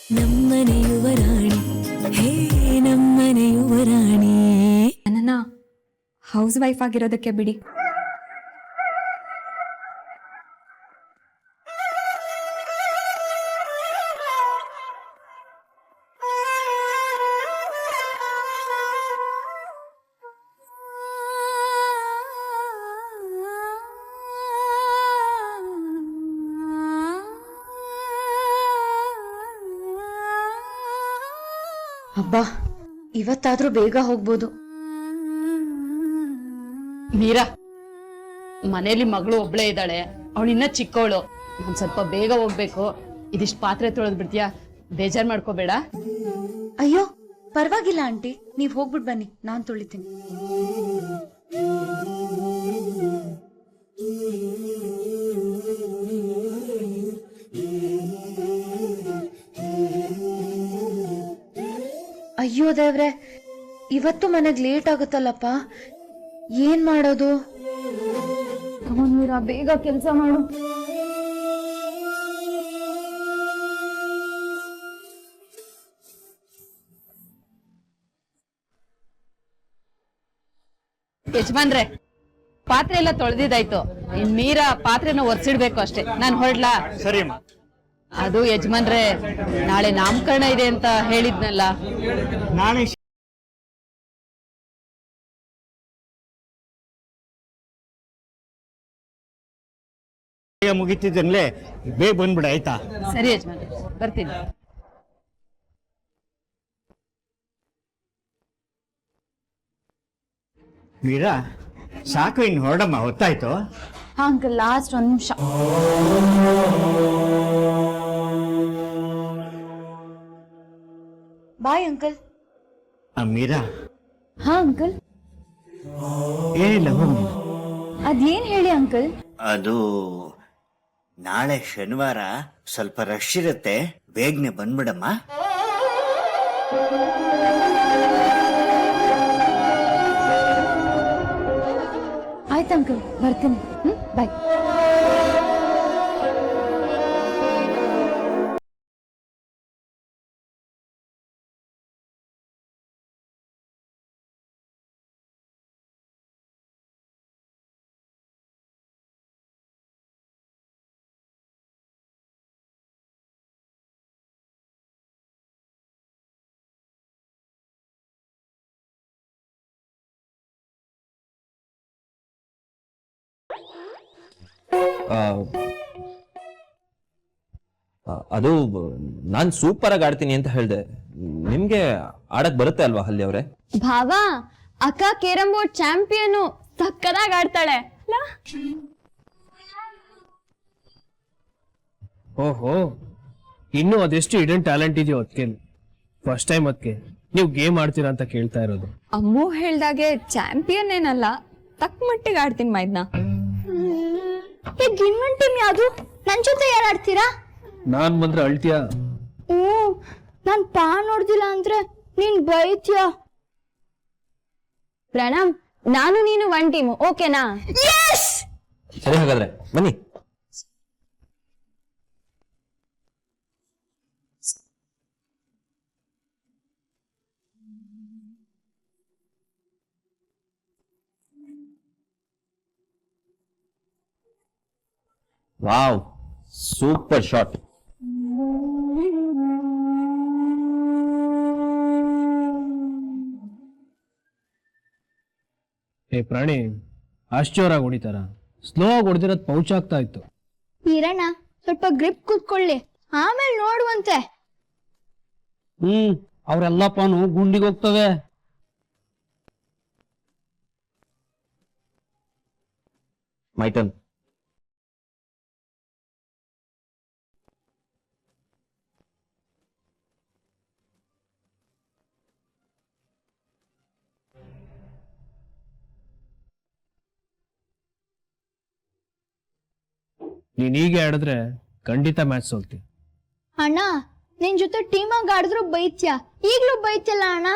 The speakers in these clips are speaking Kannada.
ನಮ್ಮನೆ ಯುವರಾಣಿ ಹೇ ನಮ್ಮನೆ ಯುವರಾಣಿ. ನನ್ನ ಹೌಸ್ ವೈಫ್ ಆಗಿರೋದಕ್ಕೆ ಬಿಡಿ. ಅಬ್ಬಾ, ಇವತ್ತಾದ್ರೂ ಬೇಗ ಹೋಗ್ಬೋದು. ಮೀರಾ, ಮನೇಲಿ ಮಗಳು ಒಬ್ಳೇ ಇದ್ದಾಳೆ, ಅವಳಿನ್ನ ಚಿಕ್ಕವಳು. ಒಂದ್ ಸ್ವಲ್ಪ ಬೇಗ ಹೋಗ್ಬೇಕು. ಇದಿಷ್ಟು ಪಾತ್ರೆ ತೊಳೆದ್ ಬಿಡ್ತೀಯಾ? ಬೇಜಾರ್ ಮಾಡ್ಕೋಬೇಡ. ಅಯ್ಯೋ ಪರವಾಗಿಲ್ಲ ಆಂಟಿ, ನೀವ್ ಹೋಗ್ಬಿಟ್ ಬನ್ನಿ, ನಾನ್ ತೊಳಿತೀನಿ. ಅಯ್ಯೋ ದೇವ್ರೆ, ಇವತ್ತು ಮನೆಗ್ ಲೇಟ್ ಆಗುತ್ತಲ್ಲಪ್ಪ, ಏನ್ ಮಾಡೋದು? ಬೇಗ ಕೆಲಸ ಮಾಡು. ಯಜಮಾನ್ರೆ, ಪಾತ್ರೆ ಎಲ್ಲ ತೊಳೆದಿದ್ದಾಯ್ತು. ಇನ್ ಮೀರಾ ಪಾತ್ರೆನ ಒರ್ಸಿಡ್ಬೇಕು ಅಷ್ಟೇ. ನಾನ್ ಹೊರಡ್ಲಾ? ಸರಿ. ಅದು ಯಜಮಾನ್ರೆ, ನಾಳೆ ನಾಮಕರಣ ಇದೆ ಅಂತ ಹೇಳಿದ್ನಲ್ಲ. ನಾಳೆ ಮುಗಿತಿದ್ದನ್ಲೇ ಬೇಗ ಬಂದ್ಬಿಡ, ಆಯ್ತಾ? ಸರಿ ಯಜಮಾನ್ರೆ, ಬರ್ತೀನಿ. ಮೀರಾ, ಸಾಕು, ಇನ್ನು ಹೊರಡಮ್ಮ, ಹೊತ್ತಾಯ್ತು. ಅಂಕಲ್ ಲಾಸ್ಟ್ ಒಂದ್ ನಿಮಿಷ. Bye uncle. ಮೀರಾ. ಹಾ ಅಂಕಲ್. ಏನಿಲ್ಲ, ಹೋಗಿ. ಅದೇನ್ ಹೇಳಿ ಅಂಕಲ್? ಅದು ನಾಳೆ ಶನಿವಾರ ಸ್ವಲ್ಪ ರಶ್ ಇರುತ್ತೆ, ಬೇಗನೆ ಬಂದ್ಬಿಡಮ್ಮ. ಆಯ್ತು ಅಂಕಲ್, ಬರ್ತೀನಿ. ಬಾಯ್. ಅದು ನಾನ್ ಸೂಪರ್ ಆಗಿ ಆಡ್ತೀನಿ ಅಂತ ಹೇಳ್ದೆ. ನಿಮ್ಗೆ ಆಡಕ್ ಬರುತ್ತೆ ಅಲ್ವಾ ಹಲ್ಲಿ ಅವ್ರೆ? ಭಾವಾ, ಅಕ್ಕ ಕೇರಂ ಬೋರ್ಡ್ ಚಾಂಪಿಯನ್, ಸಕ್ಕದಾಗಿ ಆಡ್ತಾಳೆ. ಓಹೋ, ಇನ್ನು ಅದೆಷ್ಟು ಇಡನ್ ಟ್ಯಾಲೆಂಟ್ ಇದೆಯೋ ಅದಕ್ಕೆ. ಫಸ್ಟ್ ಟೈಮ್ ಅದಕ್ಕೆ ನೀವು ಗೇಮ್ ಆಡ್ತೀರಾ ಅಂತ ಕೇಳ್ತಾ ಇರೋದು. ಅಮ್ಮು ಹೇಳ್ದಾಗೆ ಚಾಂಪಿಯನ್ ಏನಲ್ಲ, ತಕ್ಕ ಮಟ್ಟಿಗೆ ಆಡ್ತೀನಿ ಮೈದ್ನ. ಗಿನ್ವನ್ ಟೀಮ್ ಯಾವುದು? ನನ್ ಜೊತೆ ಯಾರು ಆಡ್ತೀರಾ? ನಾನ್ ಬಂದ್ರೆ ಅಳ್ತೀಯಾ? ನಾನ್ ಪಾ ನೋಡ್ದಿಲ್ಲ ಅಂದ್ರೆ ನೀನ್ ಬೈತ್ಯಾ. ಪ್ರಣಮ್, ನಾನು ನೀನು ಒನ್ ಟೀಮ್, ಓಕೆನಾ? ಸರಿ, ಹಾಗಾದ್ರೆ ಬನ್ನಿ. Wow, super shot. ಏ ಪ್ರಾಣಿ, ಅಷ್ಟು ಜೋರಾಗಿ ಹೊಡಿತಾರ? ಸ್ಲೋ ಆಗಿ ಹೊಡೆದಿರೋದು ಪೌಚ್ ಆಗ್ತಾ ಇತ್ತು. ಈರಣ್ಣ, ಸ್ವಲ್ಪ ಗ್ರಿಪ್ ಕೂತ್ಕೊಳ್ಳಿ, ಆಮೇಲೆ ನೋಡುವಂತೆ. ಅವ್ರೆಲ್ಲಪ್ಪನು ಗುಂಡಿಗೆ ಹೋಗ್ತವೆ. ಮೈ ಟರ್ನ್. ನೀನ್ ಹೀಗೆ ಆಡಿದ್ರೆ ಖಂಡಿತ ಮ್ಯಾಚ್ ಸೋಲ್ತಿ. ಅಣ್ಣ, ನಿನ್ ಜೊತೆ ಟೀಮ್ ಆಗಿ ಆಡಿದ್ರು ಬೈತ್ಯಾ, ಈಗ್ಲೂ ಬೈತಿಲ್ಲ ಅಣ್ಣ.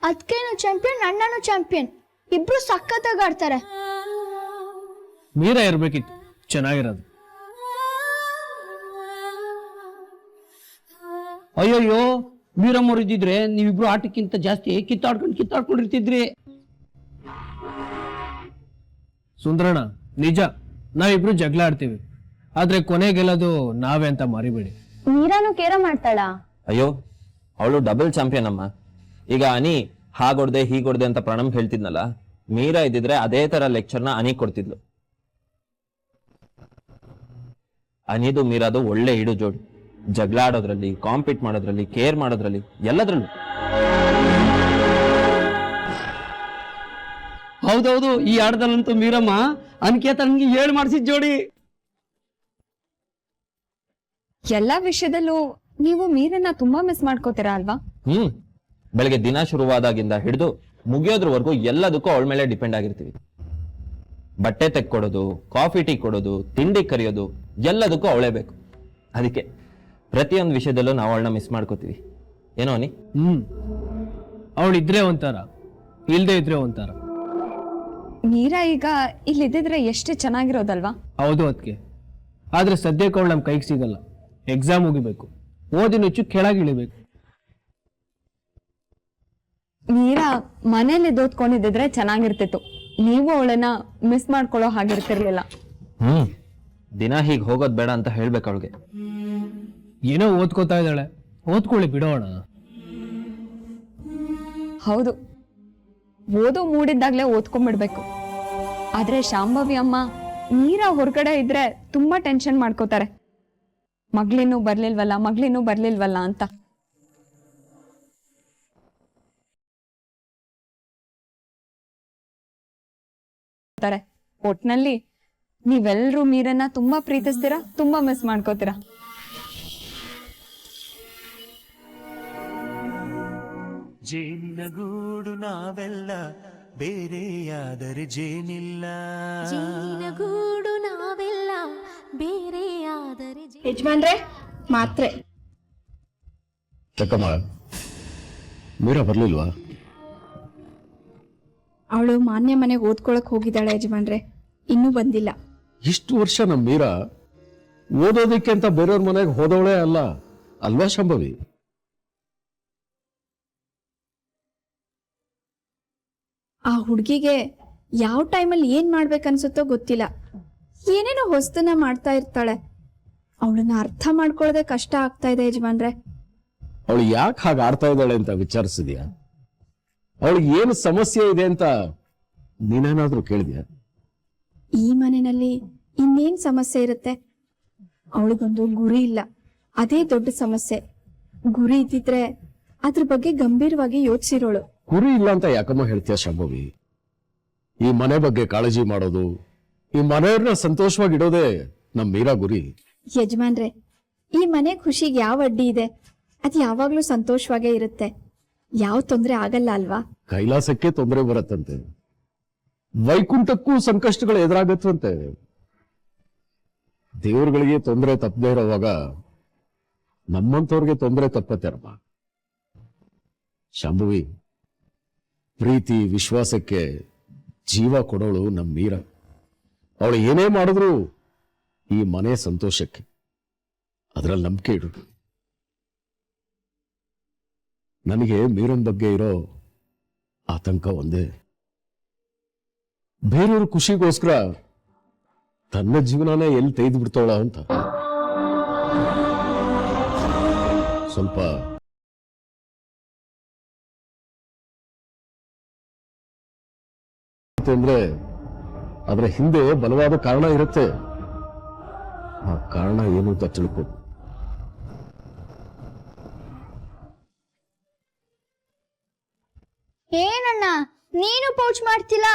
ಅದಕ್ಕೇನು ಚಾಂಪಿಯನ್, ಅಣ್ಣನು ಚಾಂಪಿಯನ್. ಇಬ್ರು ಸಖತ್ತಾಗಿ ಆಡ್ತಾರೆ. ಮೀರಾ ಇರ್ಬೇಕಿತ್ತು ಚೆನ್ನಾಗಿರೋದು. ಅಯ್ಯೋಯ್ಯೋ, ವೀರಮ್ಮವ್ರು ಇದ್ದಿದ್ರೆ ನೀವಿಬ್ರು ಆಟಕ್ಕಿಂತ ಜಾಸ್ತಿ ಕಿತ್ತಾಡ್ಕೊಂಡಿರ್ತಿದ್ರಿ. ಸುಂದರಣ್ಣ, ನಿಜ ನಾವಿಬ್ರು ಜಗಳ ಆಡ್ತೀವಿ, ಆದ್ರೆ ಕೊನೆಗೆಲ್ಲದು ನಾವೇ ಅಂತ ಮರಿಬೇಡಿ. ಮೀರಾನು ಕೇರಂ ಆಡ್ತಾಳಾ? ಅಯ್ಯೋ, ಅವಳು ಡಬಲ್ ಚಾಂಪಿಯನ್ ಅಮ್ಮ. ಈಗ ಅನಿ ಹಾಗೊಡ್ದೆ ಹೀಗೊಡ್ದೆ ಅಂತ ಪ್ರಣಮ್ ಹೇಳ್ತಿದ್ನಲ್ಲ, ಮೀರಾ ಇದ್ದಿದ್ರೆ ಅದೇ ತರ ಲೆಕ್ಚರ್ನ ಅನಿ ಕೊಡ್ತಿದ್ಲು. ಅನಿದು ಮೀರಾದು ಒಳ್ಳೆ ಇಡು ಜೋಡಿ. ಜಗಳ ಆಡೋದ್ರಲ್ಲಿ, ಕಾಂಪೀಟ್ ಮಾಡೋದ್ರಲ್ಲಿ, ಕೇರ್ ಮಾಡೋದ್ರಲ್ಲಿ, ಎಲ್ಲದ್ರಲ್ಲೂ. ಹೌದೌದು, ಈ ಆಟದಲ್ಲಂತೂ ವೀರಮ್ಮ ಅನ್ಕೇತ ನನ್ಗೆ ಹೇಳ್ ಮಾಡಿಸಿದ್ ಜೋಡಿ. ಎಲ್ಲಾ ವಿಷಯದಲ್ಲೂ ನೀವು ಮೀರನ್ನ ತುಂಬಾ ಮಿಸ್ ಮಾಡ್ಕೋತೀರಾ ಅಲ್ವಾ? ಬೆಳಗ್ಗೆ ದಿನ ಶುರುವಾದಾಗಿಂದ ಹಿಡಿದು ಮುಗಿಯೋದ್ರವರೆಗೂ ಎಲ್ಲದಕ್ಕೂ ಅವಳ ಮೇಲೆ ಡಿಪೆಂಡ್ ಆಗಿರ್ತೀವಿ. ಬಟ್ಟೆ ತೆಕ್ಕೊಡೋದು, ಕಾಫಿ ಟೀ ಕೊಡೋದು, ತಿಂಡಿ ಕರಿಯೋದು, ಎಲ್ಲದಕ್ಕೂ ಅವಳೇ ಬೇಕು. ಅದಕ್ಕೆ ಪ್ರತಿಯೊಂದು ವಿಷಯದಲ್ಲೂ ನಾವು ಅವಳನ್ನ ಮಿಸ್ ಮಾಡ್ಕೋತೀವಿ. ಏನೋ ಅನಿ? ಅವಳಿದ್ರೆ ಒಂಥರ, ಇಲ್ದೇ ಇದ್ರೆ ಒಂಥರ. ಮೀರಾ ಈಗ ಇಲ್ಲಿದ್ದಿದ್ರೆ ಎಷ್ಟು ಚೆನ್ನಾಗಿರೋದಲ್ವಾ? ಹೌದು ಅದಕ್ಕೆ. ಆದ್ರೆ ಸದ್ಯಕ್ಕೆ ಅವಳು ನಮ್ಮ ಕೈಗೆ ಸಿಗಲ್ಲ. ಎಕ್ಸಾಮ್ ಮುಗಿಬೇಕು, ಓದಿನ ಹೆಚ್ಚು ಕೆಳಗಿಳಿಬೇಕು. ಮೀರಾ ಮನೇಲಿ ಓದ್ಕೊಂಡಿದ್ರೆ ಚೆನ್ನಾಗಿರ್ತಿತ್ತು. ನೀವು ಅವಳನ್ನ ಮಿಸ್ ಮಾಡ್ಕೊಳ್ಳೋ ಹಾಗಿರ್ತಿರ್ಲಿಲ್ಲ. ದಿನ ಹೀಗೆ ಹೋಗೋದ್ ಬೇಡ ಅಂತ ಹೇಳ್ಬೇಕು ಅವಳಿಗೆ. ಏನೋ ಓದ್ಕೋತಾ ಇದ್ದಾಳೆ, ಓದ್ಕೊಳ್ಳಿ ಬಿಡೋಣ. ಹೌದು, ಓದೋ ಮೂಡಿದ್ದಾಗ್ಲೇ ಓದ್ಕೊಂಡ್ಬಿಡ್ಬೇಕು. ಆದ್ರೆ ಶಾಂಭವಿ ಅಮ್ಮ ಮೀರಾ ಹೊರಗಡೆ ಇದ್ರೆ ತುಂಬಾ ಟೆನ್ಷನ್ ಮಾಡ್ಕೋತಾರೆ. ಮಗಳಿನ್ನೂ ಬರ್ಲಿಲ್ವಲ್ಲ ಅಂತ. ಒಟ್ನಲ್ಲಿ ನೀವೆಲ್ರೂ ಮೀರನ್ನ ತುಂಬಾ ಪ್ರೀತಿಸ್ತೀರಾ, ತುಂಬಾ ಮಿಸ್ ಮಾಡ್ಕೋತೀರಾ. ಜೇನಿನಗೂಡು ನಾವೆಲ್ಲ ಬೇರೆಯಾದರೆ ಜೇನಿಲ್ಲ. ಜೇನಿನಗೂಡು ನಾವೆಲ್ಲ ಬೇರೆಯಾದರೆ ಯಜಮಾನ್ರೆ, ಮಾತ್ರೆ. ಚಕ್ಕಮ್ಮ, ಮೀರಾ ಬರ್ಲಿಲ್ವಾ? ಅವಳು ಮಾನ್ಯ ಮನೆಗೆ ಓದ್ಕೊಳಕ್ ಹೋಗಿದ್ದಾಳೆ ಯಜಮಾನ್ರೆ, ಇನ್ನೂ ಬಂದಿಲ್ಲ. ಇಷ್ಟು ವರ್ಷ ನಮ್ಮ ಮೀರಾ ಓದೋದಕ್ಕೆ ಅಂತ ಬೇರೆಯವ್ರ ಮನೆಗೆ ಹೋದವಳೇ ಅಲ್ಲ ಅಲ್ವಾ ಶಾಂಭವಿ? ಆ ಹುಡುಗಿಗೆ ಯಾವ ಟೈಮಲ್ಲಿ ಏನ್ ಮಾಡ್ಬೇಕನ್ಸುತ್ತೋ ಗೊತ್ತಿಲ್ಲ. ಏನೇನೋ ಹೊಸ್ತನ ಮಾಡ್ತಾ ಇರ್ತಾಳೆ. ಅವಳನ್ನ ಅರ್ಥ ಮಾಡ್ಕೊಳ್ಳೋದೇ ಕಷ್ಟ ಆಗ್ತಾ ಇದೆ ಯಜಮಾನ್ರೆ. ಅವಳು ಯಾಕೆ ಹಾಗೆ ಆಡ್ತಾ ಇದ್ದಾಳೆ ಅಂತ ವಿಚಾರಿಸಿದ್ಯಾ? ಅವಳಿಗೆ ಏನು ಸಮಸ್ಯೆ ಇದೆ ಅಂತ ನೀನೇನಾದ್ರೂ ಕೇಳಿದ್ಯಾ? ಈ ಮನೆಯಲ್ಲಿ ಇನ್ನೇನ್ ಸಮಸ್ಯೆ ಇರುತ್ತೆ? ಅವಳಿಗೊಂದು ಗುರಿ ಇಲ್ಲ, ಅದೇ ದೊಡ್ಡ ಸಮಸ್ಯೆ. ಗುರಿ ಇದ್ದಿದ್ರೆ ಅದ್ರ ಬಗ್ಗೆ ಗಂಭೀರವಾಗಿ ಯೋಚಿಸಿರೋಳು. ಗುರಿ ಇಲ್ಲ ಅಂತ ಯಾಕಮ್ಮ ಹೇಳ್ತೀಯ ಶಾಂಭವಿ? ಈ ಮನೆ ಬಗ್ಗೆ ಕಾಳಜಿ ಮಾಡೋದು, ಈ ಮನೆಯವ್ರನ್ನ ಸಂತೋಷವಾಗಿಡೋದೇ ನಮ್ ಮೀರಾ ಗುರಿ. ಯಜಮಾನ್ರೆ, ಈ ಮನೆ ಖುಷಿಗೆ ಯಾವ ಅಡ್ಡಿ ಇದೆ? ಅದು ಯಾವಾಗ್ಲೂ ಸಂತೋಷವಾಗೇ ಇರುತ್ತೆ, ಯಾವ ತೊಂದ್ರೆ ಆಗಲ್ಲ ಅಲ್ವಾ? ಕೈಲಾಸಕ್ಕೆ ತೊಂದರೆ ಬರತ್ತಂತೆ, ವೈಕುಂಠಕ್ಕೂ ಸಂಕಷ್ಟಗಳು ಎದುರಾಗತ್ತಂತೆ. ದೇವರುಗಳಿಗೆ ತೊಂದರೆ ತಪ್ಪದೇ ಇರೋವಾಗ ನಮ್ಮಂತವ್ರಿಗೆ ತೊಂದರೆ ತಪ್ಪತ್ತೇರಮ್ಮ. ಶಾಂಭವಿ, ಪ್ರೀತಿ ವಿಶ್ವಾಸಕ್ಕೆ ಜೀವ ಕೊಡೋಳು ನಮ್ ಮೀರಾ. ಅವಳು ಏನೇ ಮಾಡಿದ್ರು ಈ ಮನೆ ಸಂತೋಷಕ್ಕೆ, ಅದರಲ್ಲಿ ನಂಬಿಕೆ ಇಡು. ನನಗೆ ಮೀರನ್ ಬಗ್ಗೆ ಇರೋ ಆತಂಕ ಒಂದೇ, ಬೇರೆಯವ್ರ ಖುಷಿಗೋಸ್ಕರ ತನ್ನ ಜೀವನನೇ ಎಲ್ಲಿ ತೆಗೆದು ಬಿಡ್ತಾಳ ಅಂತ. ಸ್ವಲ್ಪ ಅಂದ್ರೆ ಅದರ ಹಿಂದೆ ಬಲವಾದ ಕಾರಣ ಇರುತ್ತೆ. ಆ ಕಾರಣ ಏನು ಅಂತ ತಿಳ್ಕೊ. ಏನಣ್ಣ ನೀನು ಪೌಚ್ ಮಾಡ್ತಿಲ್ಲ?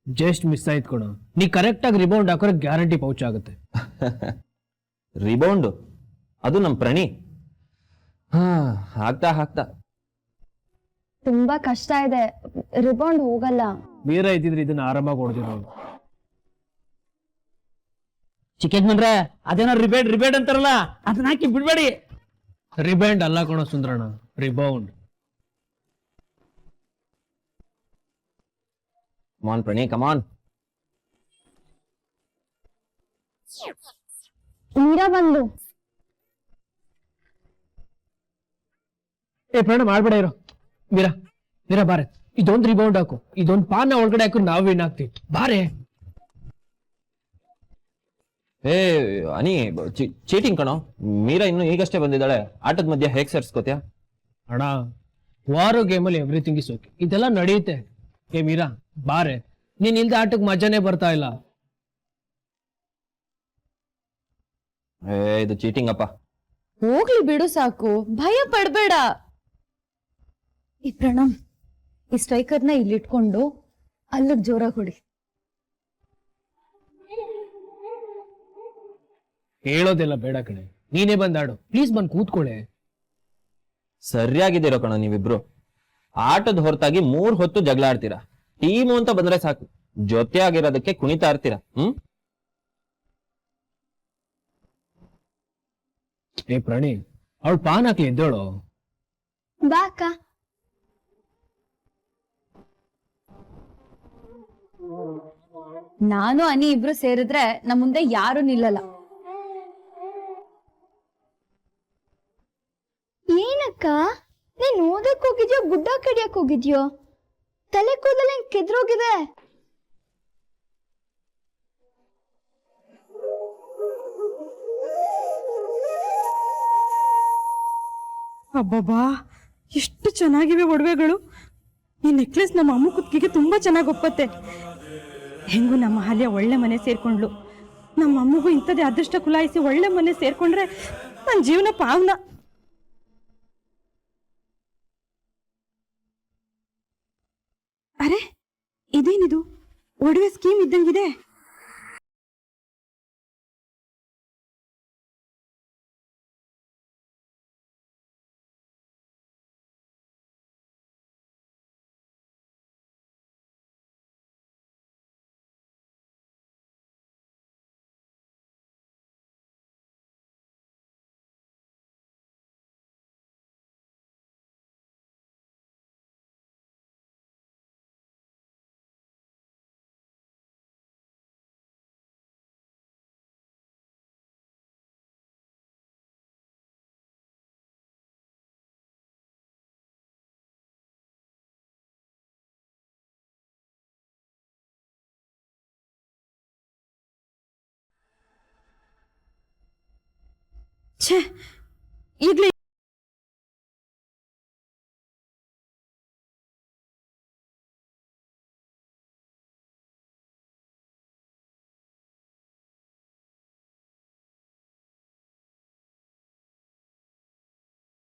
ಜಸ್ಟ್ ಮಿಸ್ ಆಯ್ತು ಕೊಡು. ನೀ ಕರೆಕ್ಟ್ ಆಗಿ ರಿಬೌಂಡ್ ಹಾಕೋರೆ ಗ್ಯಾರಂಟಿ ಪೌಚ್ ಆಗುತ್ತೆ. ರಿಬೌಂಡ್ ಅದು ನಮ್ ಪ್ರಣಿ. ಹಾಕ್ತಾ ತುಂಬಾ ಕಷ್ಟ ಇದೆ, ರಿಬೌಂಡ್ ಹೋಗಲ್ಲ. ಮೀರಾ ಇದ್ದಿದ್ರೆ ಇದನ್ನ ಆರಾಮಾಗಿ ಹೊಡೆದಿರೋದು. ಚಿಕ್ಕಜ್ಮನ್ರೆ, ಅದೇನೋ ರಿಬೇಡ್ ಅಂತಾರಲ್ಲ, ಅದನ್ನ ಹಾಕಿ ಬಿಡ್ಬೇಡಿ. ರಿಬೌಂಡ್ ಅಲ್ಲ ಕಣೋ ಸುಂದರಣ್ಣ, ರಿಬೌಂಡ್. ಕಮಾನ್ ಪ್ರಣಿ ಕಮಾನ್. ಮೀರಾ ಬಂದು ಏ ಪ್ರಣ ಮಾಡ್ಬೇಡ ಇರೋ. ಮೀರಾ ಮೀರಾ ಬಾರೆ, ಇದೊಂದು ರಿಬೌಂಡ್ ಹಾಕು, ಇದೊಂದು ಪಾನ ಒಳಗಡೆ ಹಾಕು, ನಾವು ವಿನ್ ಆಗ್ತೀವಿ. ಬಾರೆ. ಏ ಅನಿ, ಚೀಟಿಂಗ್ ಕಣೋ. ಮೀರಾ ಇನ್ನು ಈಗಷ್ಟೇ ಬಂದಿದ್ದಾಳೆ, ಆಟದ ಮಧ್ಯೆ ಹೇಗ್ ಸೇರ್ಸ್ಕೋತ್ಯಾ? ಅಣ್ಣ, ವಾರೋ ಗೇಮಲ್ಲಿ ಎವ್ರಿಥಿಂಗ್ ಇಸ್ ಓಕೆ, ಇದೆಲ್ಲ ನಡೆಯುತ್ತೆ. ಏ ಮೀರಾ ಬಾರೆ, ನೀನ್ ಇಲ್ದ ಆಟಕ್ಕೆ ಮಜಾನೇ ಬರ್ತಾ ಇಲ್ಲ. ಏ ಇದು ಚೀಟಿಂಗ್ ಅಪ್ಪ. ಹೋಗ್ಲಿ ಬಿಡು, ಸಾಕು, ಭಯ ಪಡ್ಬೇಡ. ಈ ಪ್ರಣಮ್, ಈ ಸ್ಟ್ರೈಕರ್ನ ಇಲ್ಲಿಟ್ಕೊಂಡು ಅಲ್ಲಿಗೆ ಜೋರಾಗಿ ಹೊಡಿ. ಹೇಳೋದೆಲ್ಲ ಬೇಡ ಕಣೆ, ನೀನೇ ಬಂದಾಡು. ಪ್ಲೀಸ್ ಬಂದ್ ಕೂತ್ಕೊಳ್ಳೆ. ಸರಿಯಾಗಿದ್ದೀರೋ ಕಣೋ ನೀವಿಬ್ರು. ಆಟದ ಹೊರತಾಗಿ 3 ಹೊತ್ತು ಜಗಳ ಆಡ್ತೀರಾ. ಟೀಮು ಅಂತ ಬಂದ್ರೆ ಸಾಕು, ಜೊತೆ ಆಗಿರೋದಕ್ಕೆ ಕುಣಿತಾ ಇರ್ತೀರಾ. ಏ ಪ್ರಾಣಿ, ಅವಳು ಪಾನ್ ಹಾಕ್ಲಿ ಎದ್ದೇಳು. ಬಾಕ ನಾನು ಅನಿ ಇಬ್ರು ಸೇರಿದ್ರೆ ನಮ್ ಮುಂದೆ ಯಾರು ನಿಲ್ಲಲ್ಲ. ಏನಕ್ಕ, ನೀನ್ ಓದಕ್ ಹೋಗಿದ್ಯೋ ಗುಡ್ಡ ಕಡಿಯಕ್ ಹೋಗಿದ್ಯೋ? ತಲೆ ಕೂದಲ ಕೆದ್ರೋಗಿದೆ. ಅಬ್ಬಬ್ಬಾ, ಎಷ್ಟು ಚೆನ್ನಾಗಿವೆ ಒಡವೆಗಳು. ಈ ನೆಕ್ಲೆಸ್ ನಮ್ಮ ಅಮ್ಮ ಕುತ್ತಿಗೆಗೆ ತುಂಬಾ ಚೆನ್ನಾಗಿ ಒಪ್ಪತ್ತೆ. ಹೆಂಗೂ ನಮ್ಮ ಹಾಲ್ಯ ಒಳ್ಳೆ ಮನೆ ಸೇರ್ಕೊಂಡ್ಲು. ನಮ್ಮ ಅಮ್ಮಗೂ ಇಂಥದ್ದೇ ಅದೃಷ್ಟ ಕುಲಾಯಿಸಿ ಒಳ್ಳೆ ಮನೆ ಸೇರ್ಕೊಂಡ್ರೆ ನನ್ನ ಜೀವನ ಪಾವನ. ಅರೆ, ಇದೇನಿದು ಒಡವೆ ಸ್ಕೀಮ್ ಇದ್ದಂಗಿದೆ. ಛೇ, ಈಗಲೇ